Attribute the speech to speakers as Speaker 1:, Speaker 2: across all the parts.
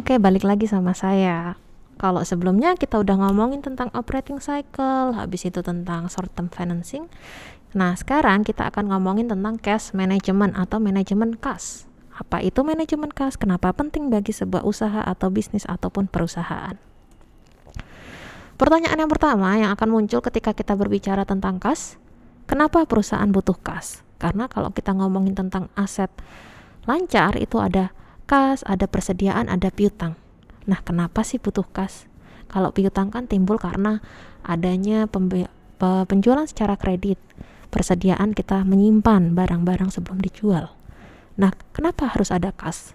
Speaker 1: Oke, balik lagi sama saya. Kalau sebelumnya kita udah ngomongin tentang operating cycle, habis itu tentang short term financing. Nah, sekarang kita akan ngomongin tentang cash management atau manajemen kas. Apa itu manajemen kas? Kenapa penting bagi sebuah usaha atau bisnis ataupun perusahaan? Pertanyaan yang pertama yang akan muncul ketika kita berbicara tentang kas, kenapa perusahaan butuh kas? Karena kalau kita ngomongin tentang aset lancar itu ada kas, ada persediaan, ada piutang. Nah, kenapa sih butuh kas? Kalau piutang kan timbul karena adanya penjualan secara kredit. Persediaan kita menyimpan barang-barang sebelum dijual. Nah, kenapa harus ada kas?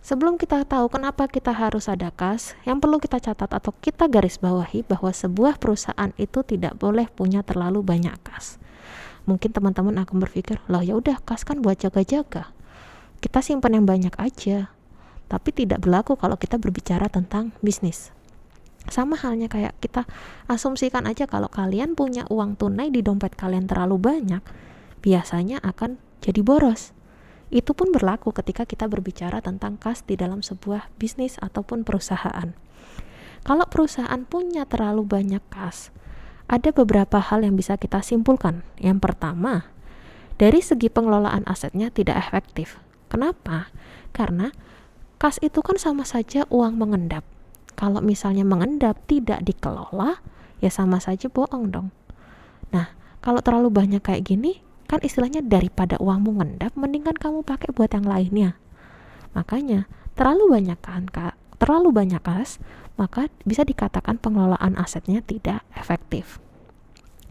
Speaker 1: Sebelum kita tahu kenapa kita harus ada kas, yang perlu kita catat atau kita garis bawahi bahwa sebuah perusahaan itu tidak boleh punya terlalu banyak kas. Mungkin teman-teman akan berpikir, "Loh ya udah, kas kan buat jaga-jaga. Kita simpan yang banyak aja." Tapi tidak berlaku kalau kita berbicara tentang bisnis. Sama halnya kayak kita asumsikan aja kalau kalian punya uang tunai di dompet kalian terlalu banyak, biasanya akan jadi boros. Itu pun berlaku ketika kita berbicara tentang kas di dalam sebuah bisnis ataupun perusahaan. Kalau perusahaan punya terlalu banyak kas, ada beberapa hal yang bisa kita simpulkan. Yang pertama, dari segi pengelolaan asetnya tidak efektif. Kenapa? Karena kas itu kan sama saja uang mengendap. Kalau misalnya mengendap tidak dikelola, ya sama saja bohong dong. Nah, kalau terlalu banyak kayak gini, kan istilahnya daripada uangmu mengendap, mendingan kamu pakai buat yang lainnya. Makanya, terlalu banyak kas, maka bisa dikatakan pengelolaan asetnya tidak efektif.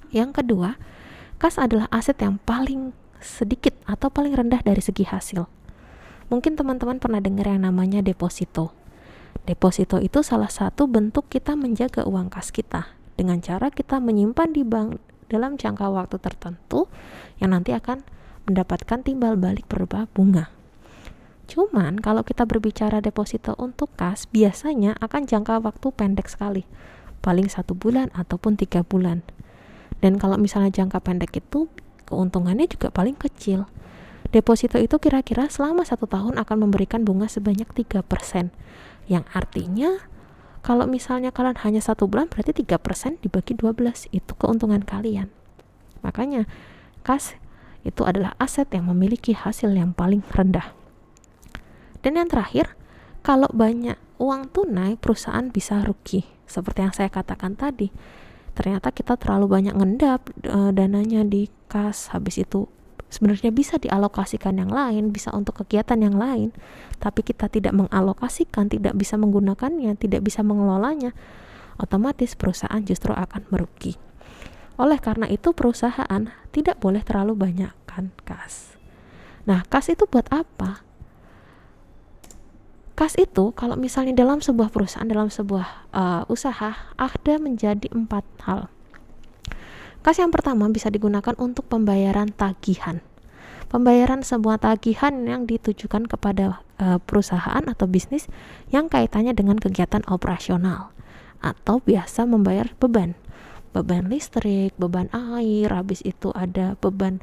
Speaker 1: Yang kedua, kas adalah aset yang paling sedikit atau paling rendah dari segi hasil. Mungkin teman-teman pernah dengar yang namanya deposito. Deposito itu salah satu bentuk kita menjaga uang kas kita dengan cara kita menyimpan di bank dalam jangka waktu tertentu yang nanti akan mendapatkan timbal balik berupa bunga. Cuman kalau kita berbicara deposito untuk kas, biasanya akan jangka waktu pendek sekali, paling 1 bulan ataupun 3 bulan. Dan kalau misalnya jangka pendek itu, keuntungannya juga paling kecil. Deposito itu kira-kira selama 1 tahun akan memberikan bunga sebanyak 3%. Yang artinya, kalau misalnya kalian hanya 1 bulan, berarti 3% dibagi 12, itu keuntungan kalian. Makanya, kas itu adalah aset yang memiliki hasil yang paling rendah. Dan yang terakhir, kalau banyak uang tunai, perusahaan bisa rugi. Seperti yang saya katakan tadi, ternyata kita terlalu banyak ngendap dananya di kas, habis itu sebenarnya bisa dialokasikan yang lain, bisa untuk kegiatan yang lain, tapi kita tidak mengalokasikan, tidak bisa menggunakannya, tidak bisa mengelolanya, otomatis perusahaan justru akan merugi. Oleh karena itu perusahaan tidak boleh terlalu banyakkan kas. Nah, kas itu buat apa? Kas itu kalau misalnya dalam sebuah perusahaan, dalam sebuah usaha, ada menjadi 4 hal. Kas yang pertama bisa digunakan untuk pembayaran tagihan. Pembayaran sebuah tagihan yang ditujukan kepada perusahaan atau bisnis yang kaitannya dengan kegiatan operasional. Atau biasa membayar beban. Beban listrik, beban air, habis itu ada beban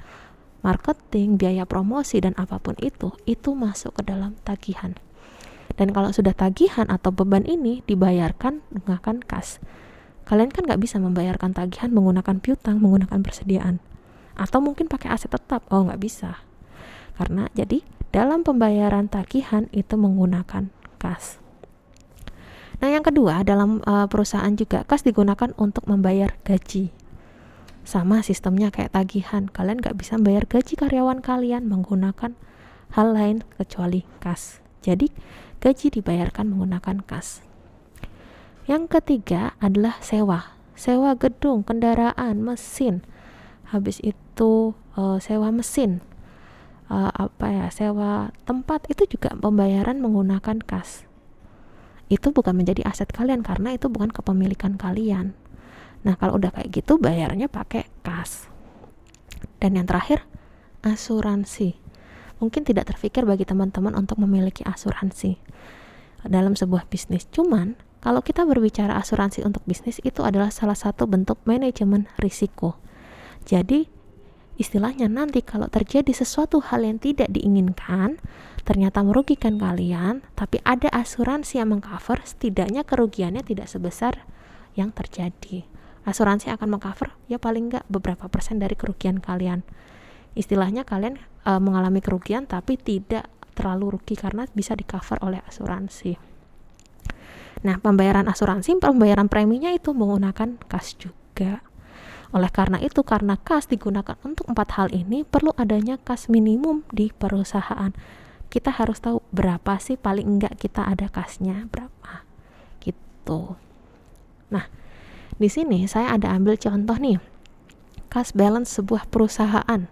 Speaker 1: marketing, biaya promosi, dan apapun itu masuk ke dalam tagihan. Dan kalau sudah tagihan atau beban ini dibayarkan menggunakan kas. Kalian kan nggak bisa membayarkan tagihan menggunakan piutang, menggunakan persediaan. Atau mungkin pakai aset tetap. Oh, nggak bisa. Karena jadi dalam pembayaran tagihan itu menggunakan kas. Nah, yang kedua, dalam perusahaan juga kas digunakan untuk membayar gaji. Sama sistemnya kayak tagihan. Kalian nggak bisa membayar gaji karyawan kalian menggunakan hal lain kecuali kas. Jadi, gaji dibayarkan menggunakan kas. Yang ketiga adalah sewa. Sewa gedung, kendaraan, mesin. Habis itu sewa mesin. Sewa tempat, itu juga pembayaran menggunakan kas. Itu bukan menjadi aset kalian karena itu bukan kepemilikan kalian. Nah, kalau udah kayak gitu bayarnya pakai kas. Dan yang terakhir, asuransi. Mungkin tidak terfikir bagi teman-teman untuk memiliki asuransi dalam sebuah bisnis. Cuman kalau kita berbicara asuransi untuk bisnis, itu adalah salah satu bentuk manajemen risiko. Jadi Istilahnya nanti kalau terjadi sesuatu hal yang tidak diinginkan, ternyata merugikan kalian, tapi ada asuransi yang mengcover, setidaknya kerugiannya tidak sebesar yang terjadi. Asuransi akan mengcover ya paling enggak beberapa persen dari kerugian kalian. Istilahnya kalian mengalami kerugian tapi tidak terlalu rugi karena bisa di-cover oleh asuransi. Nah, pembayaran asuransi, pembayaran preminya itu menggunakan kas juga. Oleh karena itu, karena kas digunakan untuk 4 hal ini, perlu adanya kas minimum di perusahaan. Kita harus tahu berapa sih paling enggak kita ada kasnya berapa. Gitu. Nah, di sini saya ada ambil contoh nih. Kas balance sebuah perusahaan.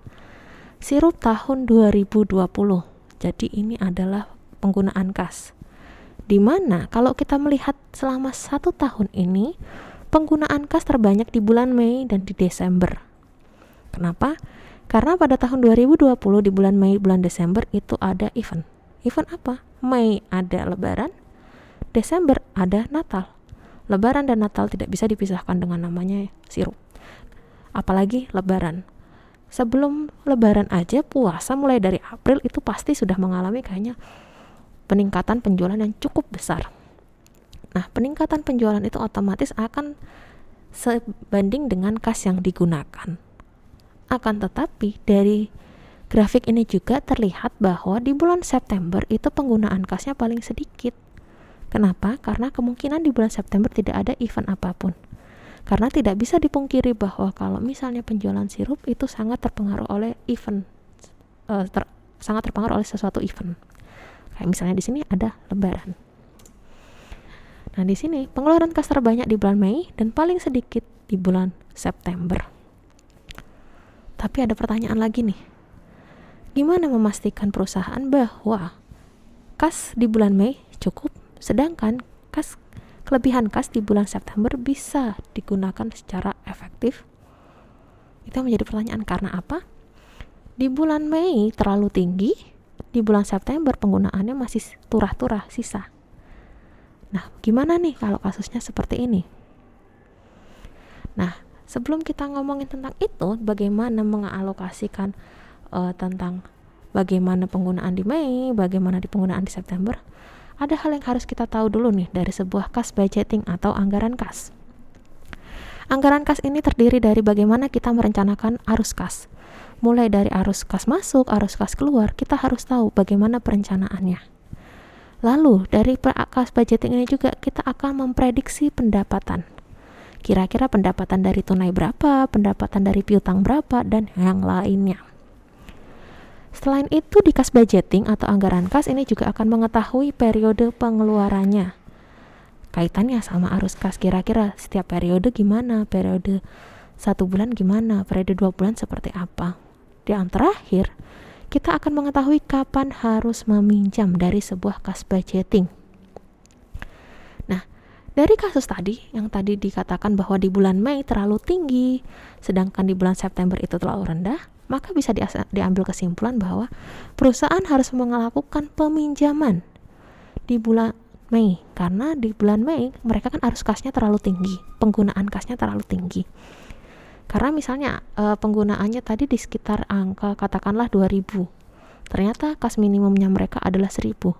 Speaker 1: Sirup tahun 2020. Jadi ini adalah penggunaan kas. Dimana kalau kita melihat selama 1 tahun ini, penggunaan kas terbanyak di bulan Mei dan di Desember. Kenapa? Karena pada tahun 2020 di bulan Mei, bulan Desember itu ada event. Event apa? Mei ada Lebaran, Desember ada Natal. Lebaran dan Natal tidak bisa dipisahkan dengan namanya sirup. Apalagi Lebaran. Sebelum Lebaran aja puasa mulai dari April itu pasti sudah mengalami kayaknya peningkatan penjualan yang cukup besar. Nah, peningkatan penjualan itu otomatis akan sebanding dengan kas yang digunakan. Akan tetapi dari grafik ini juga terlihat bahwa di bulan September itu penggunaan kasnya paling sedikit. Kenapa? Karena kemungkinan di bulan September tidak ada event apapun. Karena tidak bisa dipungkiri bahwa kalau misalnya penjualan sirup itu sangat terpengaruh oleh event, sangat terpengaruh oleh sesuatu event. Kayak misalnya di sini ada Lebaran. Nah, di sini pengeluaran kas terbanyak di bulan Mei dan paling sedikit di bulan September. Tapi ada pertanyaan lagi nih. Gimana memastikan perusahaan bahwa kas di bulan Mei cukup, sedangkan kelebihan kas di bulan September bisa digunakan secara efektif? Itu menjadi pertanyaan. Karena apa? Di bulan Mei terlalu tinggi, di bulan September penggunaannya masih turah-turah, sisa. Nah, gimana nih kalau kasusnya seperti ini? Nah, sebelum kita ngomongin tentang itu, bagaimana mengalokasikan tentang bagaimana penggunaan di Mei, bagaimana di penggunaan di September, ada hal yang harus kita tahu dulu nih dari sebuah kas budgeting atau anggaran kas. Anggaran kas ini terdiri dari bagaimana kita merencanakan arus kas. Mulai dari arus kas masuk, arus kas keluar, kita harus tahu bagaimana perencanaannya. Lalu dari kas budgeting ini juga kita akan memprediksi pendapatan. Kira-kira pendapatan dari tunai berapa, pendapatan dari piutang berapa, dan yang lainnya. Selain itu di kas budgeting atau anggaran kas ini juga akan mengetahui periode pengeluarannya. Kaitannya sama arus kas, kira-kira setiap periode gimana, periode 1 bulan gimana, periode 2 bulan seperti apa. Dan terakhir, kita akan mengetahui kapan harus meminjam dari sebuah kas budgeting. Nah, dari kasus tadi, yang tadi dikatakan bahwa di bulan Mei terlalu tinggi, sedangkan di bulan September itu terlalu rendah, maka bisa diambil kesimpulan bahwa perusahaan harus melakukan peminjaman di bulan Mei. Karena di bulan Mei mereka kan arus kasnya terlalu tinggi, penggunaan kasnya terlalu tinggi. Karena misalnya penggunaannya tadi di sekitar angka katakanlah 2000, ternyata kas minimumnya mereka adalah 1000.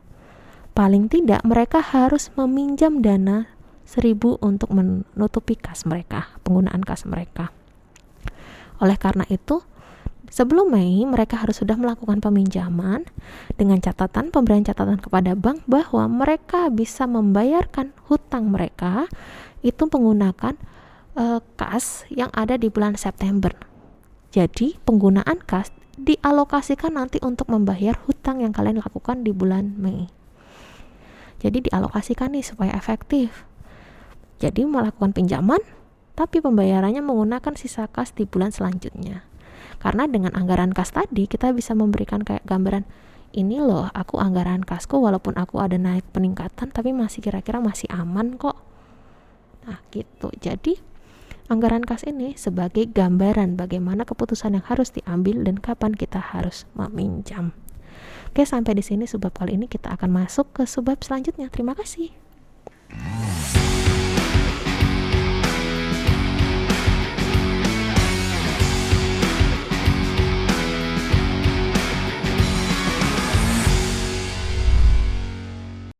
Speaker 1: Paling tidak mereka harus meminjam dana 1000 untuk menutupi kas mereka, penggunaan kas mereka. Oleh karena itu, sebelum Mei, mereka harus sudah melakukan peminjaman dengan catatan, pemberian catatan kepada bank bahwa mereka bisa membayarkan hutang mereka itu menggunakan kas yang ada di bulan September. Jadi, penggunaan kas dialokasikan nanti untuk membayar hutang yang kalian lakukan di bulan Mei. Jadi, dialokasikan nih supaya efektif. Jadi, melakukan pinjaman, tapi pembayarannya menggunakan sisa kas di bulan selanjutnya. Karena dengan anggaran kas tadi kita bisa memberikan kayak gambaran, ini loh aku anggaran kasku walaupun aku ada naik peningkatan tapi masih kira-kira masih aman kok. Nah gitu. Jadi anggaran kas ini sebagai gambaran bagaimana keputusan yang harus diambil dan kapan kita harus meminjam. Oke, sampai di sini subbab kali ini. Kita akan masuk ke subbab selanjutnya. Terima kasih.